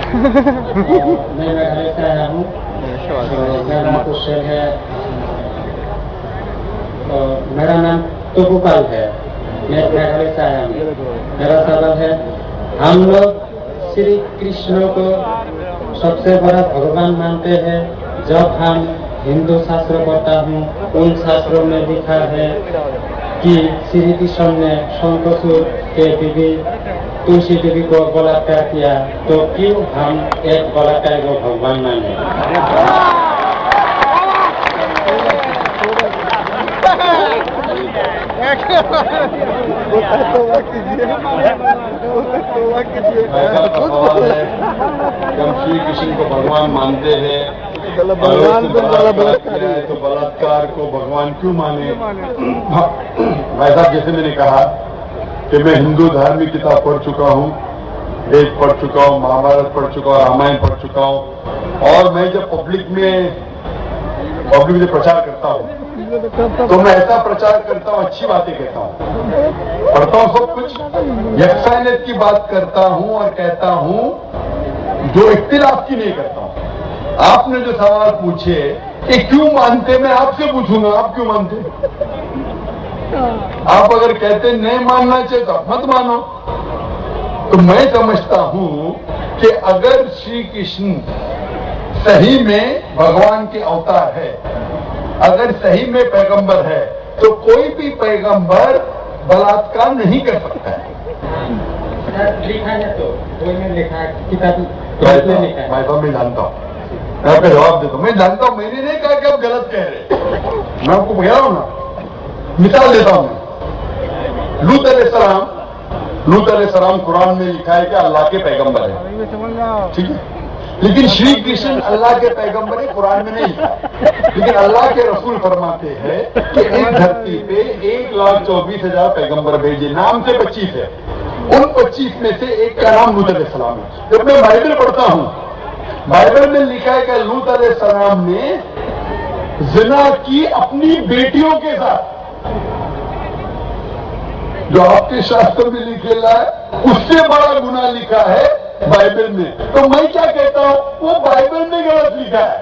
मैं मेघालय से आया हूँ। मेरा क्वेश्चन है, मेरा नाम टोकुकाल है, मैं मेघालय से आया हूँ। मेरा सवाल है, हम लोग श्री कृष्ण को सबसे बड़ा भगवान मानते हैं। जब हम हिंदू शास्त्र पढ़ता हूँ, उन शास्त्रों में लिखा है कि श्री कृष्ण ने शंकरसुर के बीवी तुलसी देवी को बलात्कार किया, तो क्यों हम एक बलात्कार को भगवान माने? हम श्री कृष्ण को भगवान मानते हैं, तो बलात्कार को भगवान क्यों माने? भाई साहब, जैसे मैंने कहा कि मैं हिंदू धार्मिक किताब पढ़ चुका हूँ, वेद पढ़ चुका हूँ, महाभारत पढ़ चुका हूँ, रामायण पढ़ चुका हूँ, और मैं जब पब्लिक में प्रचार करता हूँ तो मैं ऐसा प्रचार करता हूँ, अच्छी बातें कहता हूँ, पढ़ता हूँ सब कुछ, यकसानियत की बात करता हूँ और कहता हूँ, जो इख्तिलाफ की नहीं करता हूँ। आपने जो सवाल पूछे कि क्यों मानते, मैं आपसे पूछूंगा आप क्यों मानते? आप अगर कहते नहीं मानना चाहिए तो आप मत मानो। तो मैं समझता हूं कि अगर श्री कृष्ण सही में भगवान के अवतार है, अगर सही में पैगंबर है, तो कोई भी पैगंबर बलात्कार नहीं कर सकता है। लिखा है तो कोई ने लिखा किताब मैं जानता हूँ, मैं आपका जवाब देता हूँ, मैं जानता हूँ, मैंने नहीं कहा कि आप गलत कह रहे, मैं आपको कह रहा हूँ ना, मिसाल देता हूं मैं। लूत अलैहिस्सलाम कुरान में लिखा है कि अल्लाह के पैगंबर है, ठीक है, लेकिन श्री कृष्ण अल्लाह के पैगंबर है, कुरान में नहीं लिखा। लेकिन अल्लाह के रसूल फरमाते हैं कि इस धरती पे 1,24,000 पैगंबर भेजे, नाम से 25 है, उन 25 में से एक का नाम लूत अलैहिस्सलाम है। जब मैं बाइबल पढ़ता हूं, बाइबल में लिखा है कि लूत अलैहिस्सलाम ने जिना की अपनी बेटियों के साथ, जो आपके शास्त्र में लिखेला है उससे बड़ा गुनाह लिखा है बाइबल में। तो मैं क्या कहता हूं, वो बाइबल में गलत लिखा है।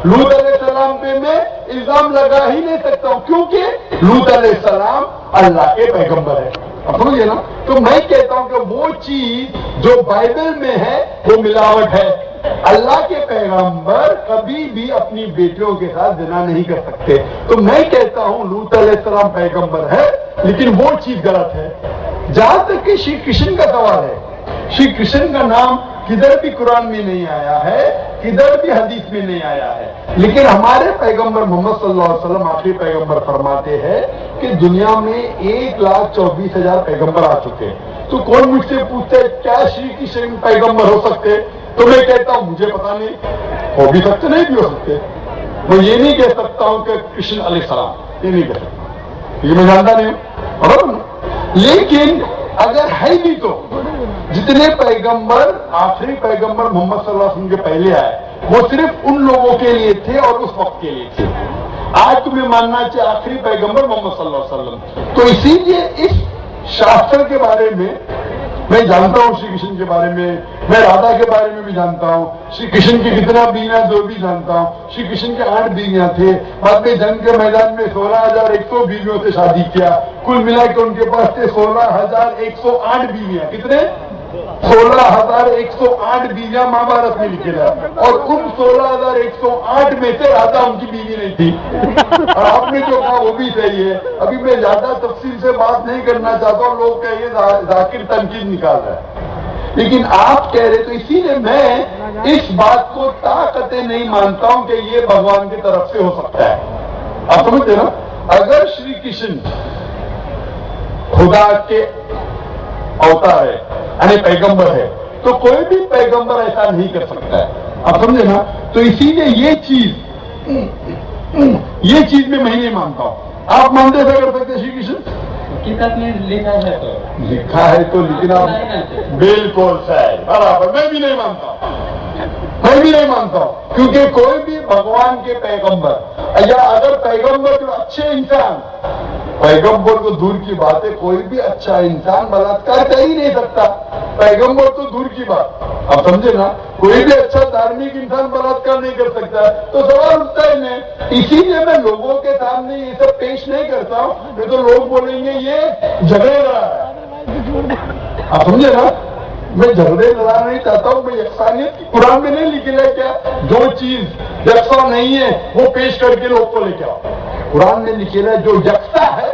लूत अलैहिस्सलाम पे मैं इल्जाम लगा ही नहीं सकता हूं, क्योंकि लूत अलैहिस्सलाम अल्लाह के पैगंबर है। अब समझिए ना, तो मैं कहता हूं कि वो चीज जो बाइबल में है वो मिलावट है। अल्लाह के पैगंबर कभी भी अपनी बेटियों के साथ जिना नहीं कर सकते। तो मैं कहता हूं लूत अलैहिस्सलाम पैगंबर है, लेकिन वो चीज गलत है। जहां तक कि श्री कृष्ण का सवाल है, श्री कृष्ण का नाम किधर भी कुरान में नहीं आया है, किधर भी हदीस में नहीं आया है, लेकिन हमारे पैगंबर मोहम्मद सल्लल्लाहु अलैहि वसल्लम आखिरी पैगंबर फरमाते हैं कि दुनिया में 1,24,000 पैगंबर आ चुके हैं। तो कौन मुझसे पूछता है क्या श्री कृष्ण पैगंबर हो सकते? तो मैं कहता हूं मुझे पता नहीं, हो भी सकते नहीं भी हो सकते। मैं ये नहीं कह सकता हूं कि कृष्ण अलैहिस्सलाम, ये नहीं कह सकता, ये मैं जानता नहीं हूं, बराबर ना। लेकिन अगर है भी तो जितने पैगंबर आखिरी पैगंबर मोहम्मद सल्लल्लाहु अलैहि वसल्लम के पहले आए वो सिर्फ उन लोगों के लिए थे और उस वक्त के लिए थे। आज तुम्हें मानना चाहिए आखिरी पैगंबर मोहम्मद सल्लल्लाहु अलैहि वसल्लम। तो इसीलिए इस शास्त्र के बारे में मैं जानता हूं, श्री कृष्ण के बारे में, मैं राधा के बारे में भी जानता हूं, श्री कृष्ण की कितना बीवियां जो भी जानता हूं। श्री कृष्ण के 8 बीवियां थे, बाद में जंग के मैदान में 16,100 बीवियों से शादी किया, कुल मिला के उनके पास थे 16,108 बीवियां। कितने? 16,108 बीवियां महाभारत में लिखे जाए, और उन 16,108 में से राधा उनकी बीवी नहीं थी। और आपने जो कहा वो भी सही है। अभी मैं ज्यादा तफसील से बात नहीं करना चाहता हूं, लोग कहिए जाकिर तनकीद निकाल रहा है, लेकिन आप कह रहे, तो इसीलिए मैं इस बात को ताकते नहीं मानता हूं कि ये भगवान की तरफ से हो सकता है। आप समझते ना, अगर श्री कृष्ण खुदा के अवतार है यानी पैगंबर है, तो कोई भी पैगंबर ऐसा नहीं कर सकता है। आप समझे ना, तो इसीलिए ये चीज में मैं नहीं मानता हूं। आप मानते थे कर सकते श्री कृष्ण? किताब में लिखा है तो लिखा है तो, लेकिन आप बिल्कुल सही, बराबर, मैं भी नहीं मानता हूं, क्योंकि कोई भी भगवान के पैगंबर या अगर पैगंबर जो अच्छे इंसान, पैगंबर तो दूर की बात है, कोई भी अच्छा इंसान बलात्कार कर ही नहीं सकता। पैगंबर तो दूर की बात, आप समझे ना, कोई भी अच्छा धार्मिक इंसान बलात्कार नहीं कर सकता, तो सवाल उठता ही नहीं। इसीलिए मैं लोगों के सामने ये सब पेश नहीं करता हूं, नहीं तो लोग बोलेंगे ये झगड़े लड़ा है। आप समझे ना, मैं झगड़े लड़ा नहीं चाहता हूं, मैं यकसानियत की कुरान में नहीं लिखी है क्या, जो चीज यकसा नहीं है वो पेश करके लोग को लेके आओ। कुरान में लिखे है जो यकसा है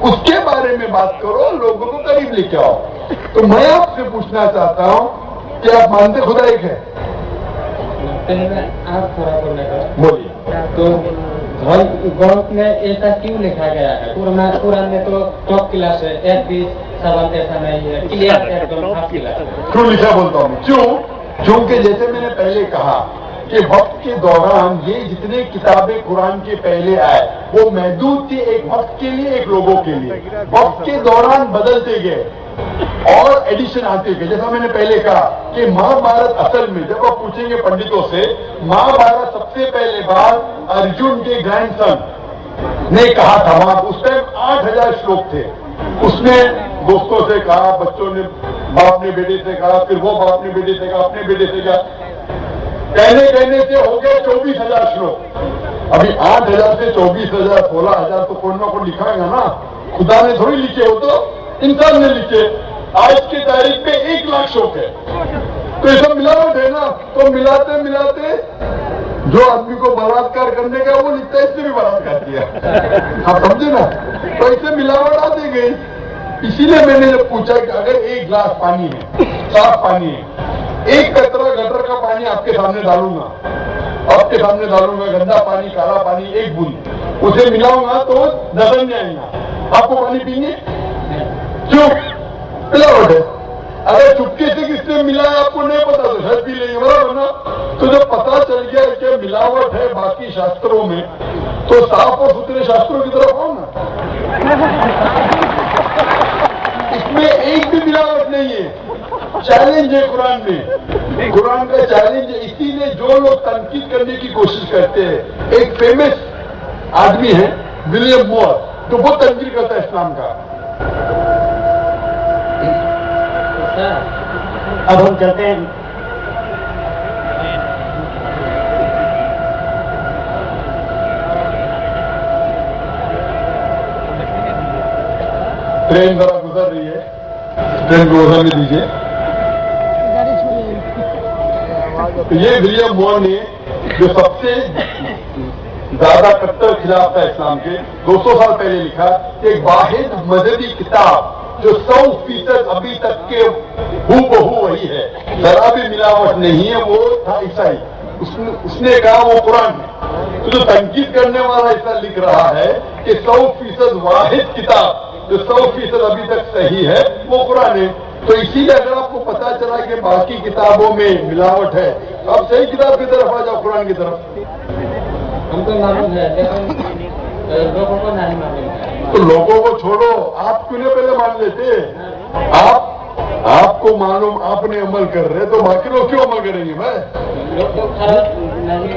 उसके बारे में बात करो, लोगों को करीब लेके आओ। तो मैं आपसे पूछना चाहता हूं कि आप मानते खुदा एक है? आप थोड़ा बोलने का बोलिए। तो ग्रंथ में ऐसा क्यों लिखा गया है? कुरान में तो टॉप क्लास है, एक भी सवाल ऐसा नहीं है, क्लियर एकदम टॉप क्लास है। क्यों लिखा बोलता हूँ? क्यों? क्योंकि जैसे मैंने पहले कहा कि वक्त के दौरान ये जितने किताबें कुरान के पहले आए वो महदूद थी, एक वक्त के लिए, एक लोगों के लिए। वक्त के दौरान बदलते गए और एडिशन आते गए। जैसा मैंने पहले कहा कि महाभारत असल में, जब आप पूछेंगे पंडितों से, महाभारत सबसे पहले बार अर्जुन के ग्रैंडसन ने कहा था। वहां उस टाइम 8000 श्लोक थे। उसने दोस्तों से कहा, बच्चों ने बाप ने बेटे से कहा, फिर वो बाप ने बेटे से कहा, अपने बेटे से कहा, कहने से हो गए 24,000 श्लोक। अभी 8,000 से 24,000 16,000 तो कोई ना कोई लिखाएगा ना, खुदा ने थोड़ी लिखे, हो तो इंसान ने लिखे। आज की तारीख पे 1 लाख श्लोक है, तो ये सब मिलावट है ना। तो मिलाते मिलाते जो आदमी को बलात्कार करने का वो लिखता है, इससे भी बलात्कार किया। आप समझे ना, तो इससे मिलावट आती गई। इसीलिए मैंने जब पूछा कि अगर 1 गिलास पानी है, साफ पानी है, 1 कतरा गटर का पानी आपके सामने डालूंगा, गंदा पानी, काला पानी, 1 बूंद उसे मिलाऊंगा तो नजर नहीं आएगा। आपको पानी पीएंगे? क्यों? मिलावट है। अगर चुपके से किसने मिलाया आपको नहीं पता तो शायद पी लेंगे, बराबर ना। तो जब पता चल गया कि मिलावट है बाकी शास्त्रों में, तो साफ और सुथरे शास्त्रों की तरफ आओ ना। इसमें एक भी मिलावट नहीं है। चैलेंज है कुरान में, कुरान का चैलेंज है। इसीलिए जो लोग तनकीद करने की कोशिश करते हैं, एक फेमस आदमी है विलियम मोर, जो बहुत तनकीद करता है इस्लाम का। अब हम चलते हैं। ट्रेन जरा गुजर रही है, ट्रेन को गुजरने दीजिए। तो ये विलियम मोर ने जो सबसे ज्यादा कट्टर खिलाफ था इस्लाम के, 200 साल पहले लिखा कि एक वाहिद मजहबी किताब जो 100% अभी तक के हूबहू वही है, जरा भी मिलावट नहीं है, वो था ईसाई। उसने कहा वो कुरान है। तो जो तनकीद करने वाला ऐसा लिख रहा है कि 100% वाहिद किताब जो 100% अभी तक सही है वो कुरान है। तो इसीलिए अगर आपको पता चला कि बाकी किताबों में मिलावट है, तो आप सही किताब की तरफ आ जाओ, कुरान की तरफ। हमको मालूम है, लेकिन लोगों को नहीं मालूम है। तो लोगों को छोड़ो, आप क्यों नहीं पहले मान लेते? आपको मालूम, आपने अमल कर रहे, तो बाकी लोग क्यों अमल करेंगे? मैं लोग तो खराब नहीं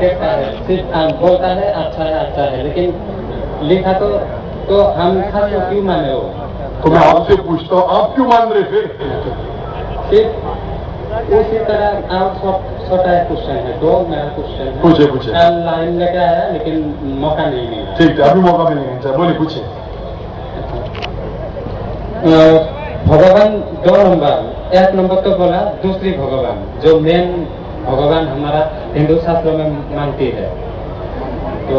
देखता है, सिर्फ बोलता है अच्छा है, लेकिन लिखा तो हम खास क्यों माने हो? तो मैं आपसे पूछता हूँ, आप क्यों मान रहे फिर? उसी तरह आप छोटा क्वेश्चन है, 2 मेरा क्वेश्चन है। पूछे। लाइन लेके आया लेकिन मौका नहीं मिला। ठीक है, अभी मौका मिलेगा, बोलिए, पूछे। भगवान 2 नंबर, 1 नंबर तो बोला, दूसरी भगवान जो मेन भगवान हमारा हिंदू शास्त्रों में मानती है, तो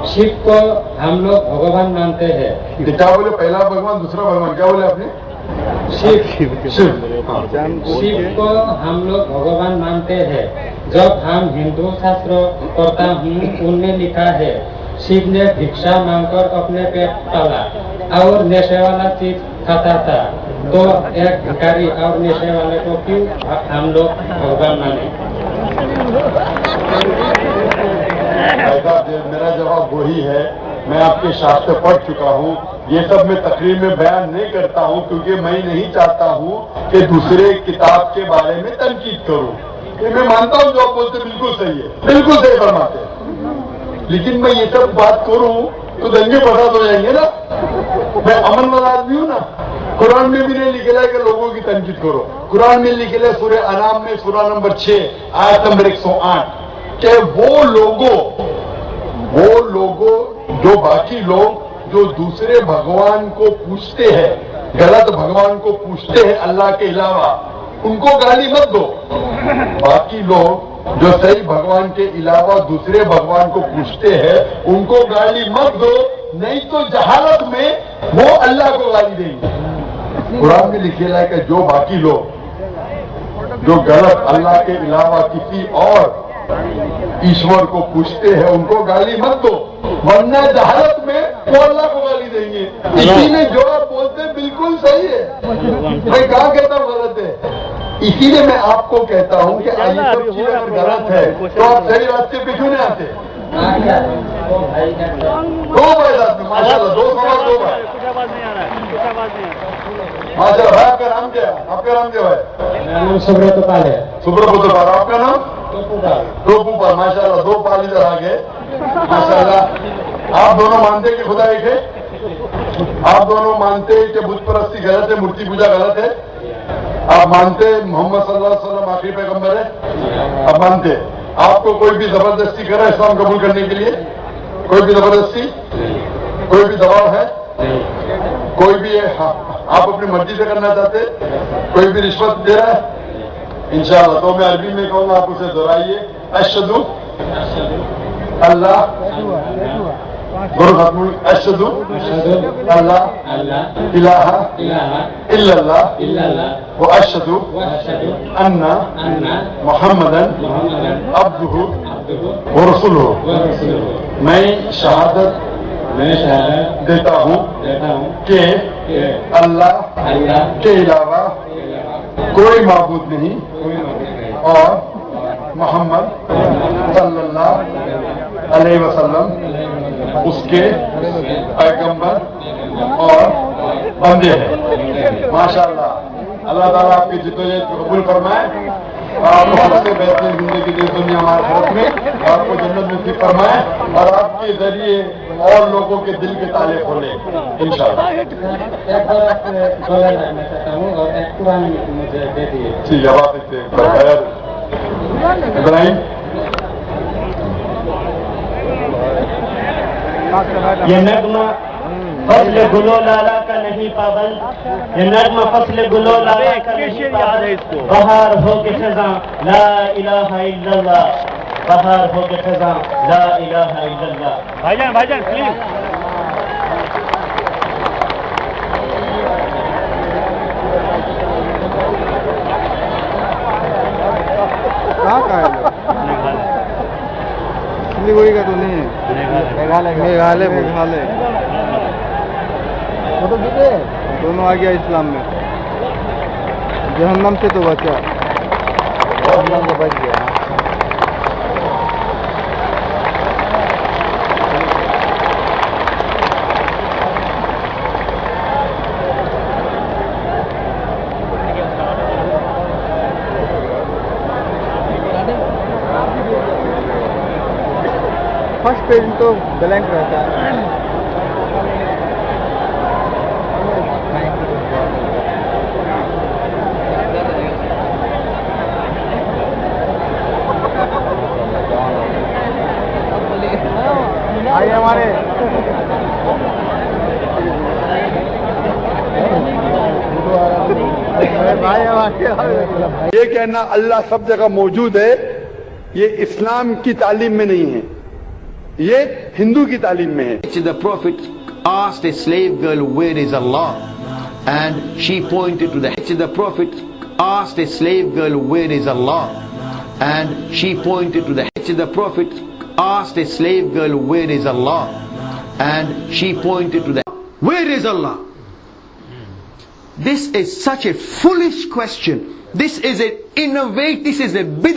शिव को हम लोग भगवान मानते हैं। क्या बोले? पहला भगवान, दूसरा भगवान, क्या बोले आपने? शिव को हम लोग भगवान मानते हैं। जब हम हिंदू शास्त्र पढ़ता हूँ, उनमें लिखा है शिव ने भिक्षा मांगकर अपने पेट पाला और नशे वाला चीज खाता था, तो एक भिखारी और नशे वाले को क्यों हम लोग भगवान माने? मेरा जवाब वही है, मैं आपके शास्त्र पढ़ चुका हूँ। ये सब मैं तकरीर में बयान नहीं करता हूँ, क्योंकि मैं नहीं चाहता हूँ कि दूसरे किताब के बारे में तनकीद करूँ। ये मैं मानता हूँ जो आप बोलते बिल्कुल सही है, बिल्कुल सही फरमाते हैं, लेकिन मैं ये सब बात करूँ तो दंगे फसाद हो जाएंगे ना। मैं अमन वाला आदमी हूं ना। कुरान में भी नहीं लिखेला है कि लोगों की तनकीद करो। कुरान में लिखेला सूरह अनाम में सूरह नंबर 6 आयत नंबर 108 कि वो लोगों जो बाकी लोग जो दूसरे भगवान को पूछते हैं, गलत भगवान को पूछते हैं अल्लाह के अलावा, उनको गाली मत दो। बाकी लोग जो सही भगवान के अलावा दूसरे भगवान को पूछते हैं उनको गाली मत दो, नहीं तो जहालत में वो अल्लाह को गाली देंगे। कुरान में लिखेला है कि जो बाकी लोग जो गलत अल्लाह के अलावा किसी और ईश्वर को पूछते हैं उनको गाली मत दो, वरना जहालत में वो अल्लाह को गाली देंगे। इसीलिए जो आप बोलते हैं बिल्कुल सही है, मैं कहाँ कहता हूँ गलत है। इसीलिए मैं आपको कहता हूँ कि ये सब चीज अगर गलत है तो आप सही रास्ते पे क्यों नहीं आते? दो भाई साथ में माशाल्लाह, 2 सवाल 2 भाई माशाल्लाह। भाई आपका नाम क्या है? आपका नाम क्या भाई? मेरा नाम सुब्रत पाल है। सुब्रत पाल। आपका नाम? टोपूपाल। माशाल्लाह 2 पाल इधर आ गए माशाल्लाह। आप दोनों मानते कि खुदा एक है? आप दोनों मानते कि बुत परस्ती गलत है, मूर्ति पूजा गलत है? आप मानते मोहम्मद सल्लल्लाहु अलैहि वसल्लम आखिरी पैगंबर है? आप मानते? आपको कोई भी जबरदस्ती करे इस्लाम कबूल करने के लिए? कोई भी जबरदस्ती, कोई भी दबाव है? कोई भी आप अपनी मर्जी से करना चाहते? कोई भी रिश्वत दे रहा है? इंशाअल्लाह तो मैं अरबी में कहूंगा, आप उसे दोहराइए। अशहदु अल्लाह अशहदु अल्लाह इलाहा इल्लल्लाह व अशहदु अन्ना मुहम्मदन अब्दुहु व रसूलुहु। मैं शहादत देता हूँ कि अल्लाह के अलावा कोई माबूद नहीं और मोहम्मद सल्लल्लाहु अलैहि वसल्लम उसके पैगंबर और बंदे हैं। माशाअल्लाह। अल्लाह ताला आपकी जिद्दोजहद को कबूल फरमाए, आपको सबसे बेहतरीन जिंदगी दे दुनिया आखिरत में, आपको जन्नत नसीब फरमाए और आपके जरिए और लोगों के दिल के ताले खोले इंशाअल्लाह। मुझे दे दिए। ठीक है, बात इब्राहिम। ये नगमा फसले गुलो लाला का नहीं पाबंद, ये नगमा फसले गुलो लाला का नहीं पाबंद। बहार हो के खज़ां ला इलाहा इल्लल्लाह, बहार हो के खज़ां ला इलाहा इल्लल्लाह। भाईजान प्लीज। कहाँ का है? सिलीगुड़ी का तो नहीं है, मेघालय। वो तो दोनों आ गया इस्लाम में। जहन्नम से तो बचा, जहन्नम से बच गया। फर्स्ट पेज तो ब्लैंक रहता है। भाई हमारे ये कहना अल्लाह सब जगह मौजूद है, ये इस्लाम की तालीम में नहीं है, ये हिंदू की तालीम में है। The Prophet asked a slave girl, "Where is Allah?" And she pointed to the. The Prophet asked a slave girl, "Where is Allah?" And she pointed to the. The Prophet asked a slave girl, "Where is Allah?" And she pointed to the. Where is Allah? This is such a foolish question. This is an innovative. This is a bid'ah.